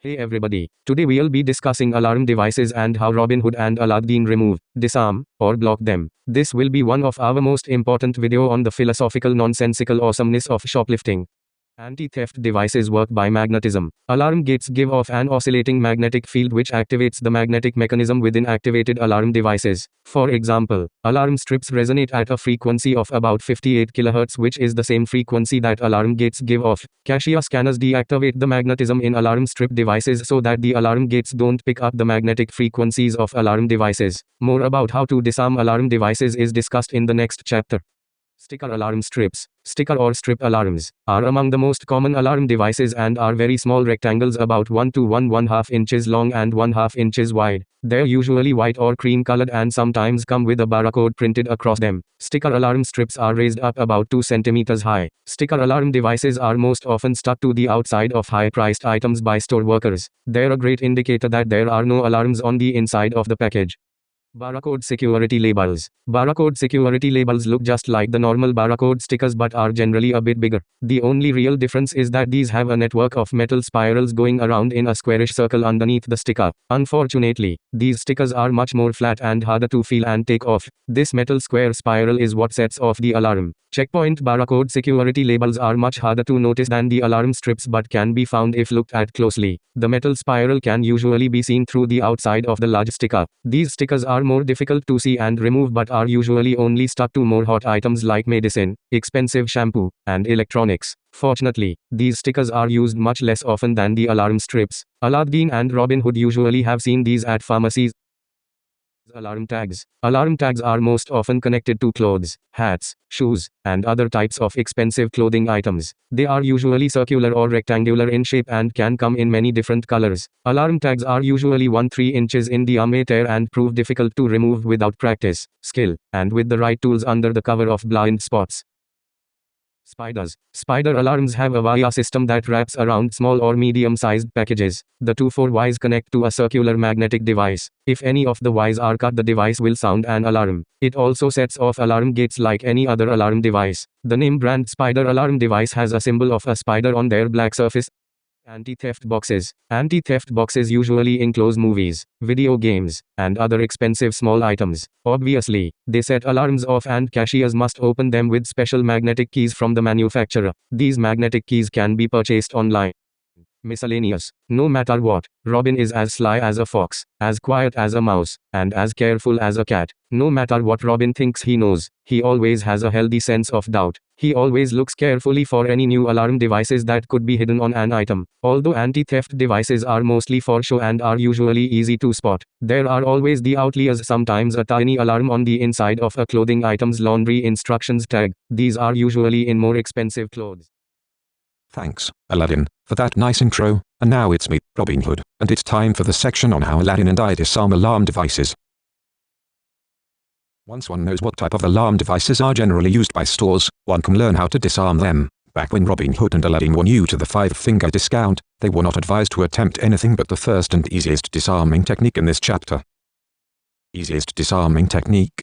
Hey everybody, today we'll be discussing alarm devices and how Robin Hood and Aladdin remove, disarm, or block them. This will be one of our most important video on the philosophical nonsensical awesomeness of shoplifting. Anti-theft devices work by magnetism. Alarm gates give off an oscillating magnetic field which activates the magnetic mechanism within activated alarm devices. For example, alarm strips resonate at a frequency of about 58 kHz, which is the same frequency that alarm gates give off. Cashier scanners deactivate the magnetism in alarm strip devices so that the alarm gates don't pick up the magnetic frequencies of alarm devices. More about how to disarm alarm devices is discussed in the next chapter. Sticker alarm strips. Sticker or strip alarms are among the most common alarm devices and are very small rectangles about 1 to 1.5 inches long and 1/2 inches wide. They're usually white or cream colored and sometimes come with a barcode printed across them. Sticker alarm strips are raised up about 2 centimeters high. Sticker alarm devices are most often stuck to the outside of high-priced items by store workers. They're a great indicator that there are no alarms on the inside of the package. Barcode security labels. Barcode security labels look just like the normal barcode stickers but are generally a bit bigger. The only real difference is that these have a network of metal spirals going around in a squarish circle underneath the sticker. Unfortunately, these stickers are much more flat and harder to feel and take off. This metal square spiral is what sets off the alarm. Checkpoint barcode security labels are much harder to notice than the alarm strips but can be found if looked at closely. The metal spiral can usually be seen through the outside of the large sticker. These stickers are more difficult to see and remove but are usually only stuck to more hot items like medicine, expensive shampoo, and electronics. Fortunately, these stickers are used much less often than the alarm strips. Aladdin and Robin Hood usually have seen these at pharmacies. Alarm tags. Alarm tags are most often connected to clothes, hats, shoes, and other types of expensive clothing items. They are usually circular or rectangular in shape and can come in many different colors. Alarm tags are usually 1-3 inches in diameter and prove difficult to remove without practice, skill, and with the right tools under the cover of blind spots. Spiders. Spider alarms have a wire system that wraps around small or medium-sized packages. The 2-4 wires connect to a circular magnetic device. If any of the wires are cut, the device will sound an alarm. It also sets off alarm gates like any other alarm device. The name brand Spider alarm device has a symbol of a spider on their black surface. Anti-theft boxes. Anti-theft boxes usually enclose movies, video games, and other expensive small items. Obviously, they set alarms off and cashiers must open them with special magnetic keys from the manufacturer. These magnetic keys can be purchased online. Miscellaneous. No matter what, Robin is as sly as a fox, as quiet as a mouse, and as careful as a cat. No matter what Robin thinks he knows, he always has a healthy sense of doubt. He always looks carefully for any new alarm devices that could be hidden on an item. Although anti-theft devices are mostly for show and are usually easy to spot, there are always the outliers, sometimes a tiny alarm on the inside of a clothing item's laundry instructions tag. These are usually in more expensive clothes. Thanks, Aladdin, for that nice intro, and now it's me, Robin Hood, and it's time for the section on how Aladdin and I disarm alarm devices. Once one knows what type of alarm devices are generally used by stores, one can learn how to disarm them. Back when Robin Hood and Aladdin were new to the 5-finger discount, they were not advised to attempt anything but the first and easiest disarming technique in this chapter. Easiest disarming technique.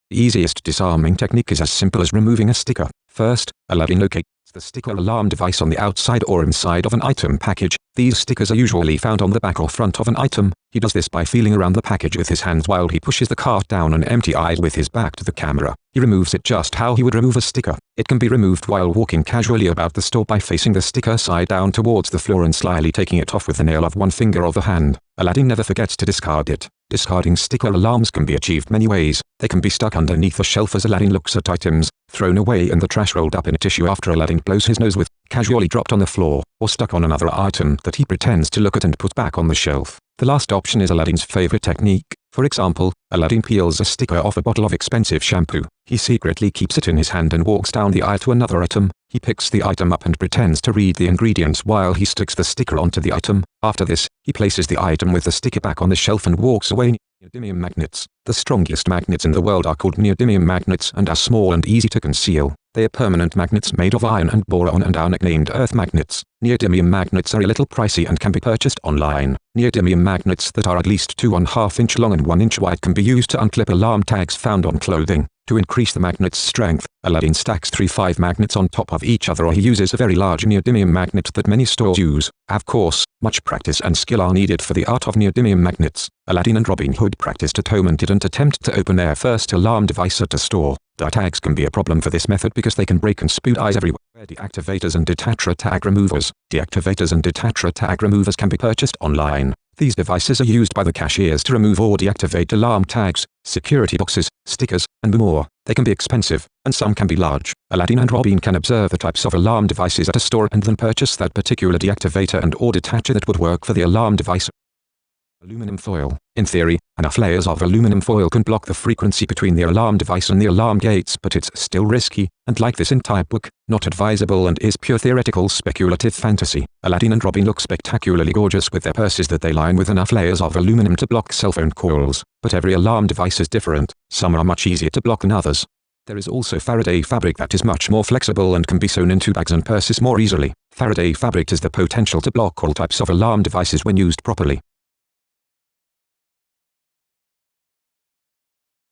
The easiest disarming technique is as simple as removing a sticker. First, Aladdin locates the sticker alarm device on the outside or inside of an item package. These stickers are usually found on the back or front of an item. He does this by feeling around the package with his hands while he pushes the cart down an empty aisle with his back to the camera. He removes it just how he would remove a sticker. It can be removed while walking casually about the store by facing the sticker side down towards the floor and slyly taking it off with the nail of one finger of the hand. Aladdin never forgets to discard it. Discarding sticker alarms can be achieved many ways. They can be stuck underneath a shelf as Aladdin looks at items, thrown away in the trash, rolled up in a tissue after Aladdin blows his nose with, casually dropped on the floor, or stuck on another item that he pretends to look at and put back on the shelf. The last option is Aladdin's favorite technique. For example, Aladdin peels a sticker off a bottle of expensive shampoo. He secretly keeps it in his hand and walks down the aisle to another item. He picks the item up and pretends to read the ingredients while he sticks the sticker onto the item. After this, he places the item with the sticker back on the shelf and walks away. Neodymium magnets. The strongest magnets in the world are called neodymium magnets and are small and easy to conceal. They are permanent magnets made of iron and boron and are nicknamed earth magnets. Neodymium magnets are a little pricey and can be purchased online. Neodymium magnets that are at least 2.5 inch long and 1 inch wide can be used to unclip alarm tags found on clothing. To increase the magnet's strength, Aladdin stacks 3 5 magnets on top of each other, or he uses a very large neodymium magnet that many stores use. Of course, much practice and skill are needed for the art of neodymium magnets. Aladdin and Robin Hood practiced at home and didn't attempt to open their first alarm device at a store. Tags can be a problem for this method because they can break and spew eyes everywhere. Deactivators and Detacher tag removers. Deactivators and Detacher tag removers can be purchased online. These devices are used by the cashiers to remove or deactivate alarm tags, security boxes, stickers, and more. They can be expensive, and some can be large. Aladdin and Robin can observe the types of alarm devices at a store and then purchase that particular deactivator and or detacher that would work for the alarm device. Aluminum foil. In theory, enough layers of aluminum foil can block the frequency between the alarm device and the alarm gates, but it's still risky, and like this entire book, not advisable and is pure theoretical speculative fantasy. Aladdin and Robin look spectacularly gorgeous with their purses that they line with enough layers of aluminum to block cell phone calls, but every alarm device is different. Some are much easier to block than others. There is also Faraday fabric that is much more flexible and can be sewn into bags and purses more easily. Faraday fabric has the potential to block all types of alarm devices when used properly.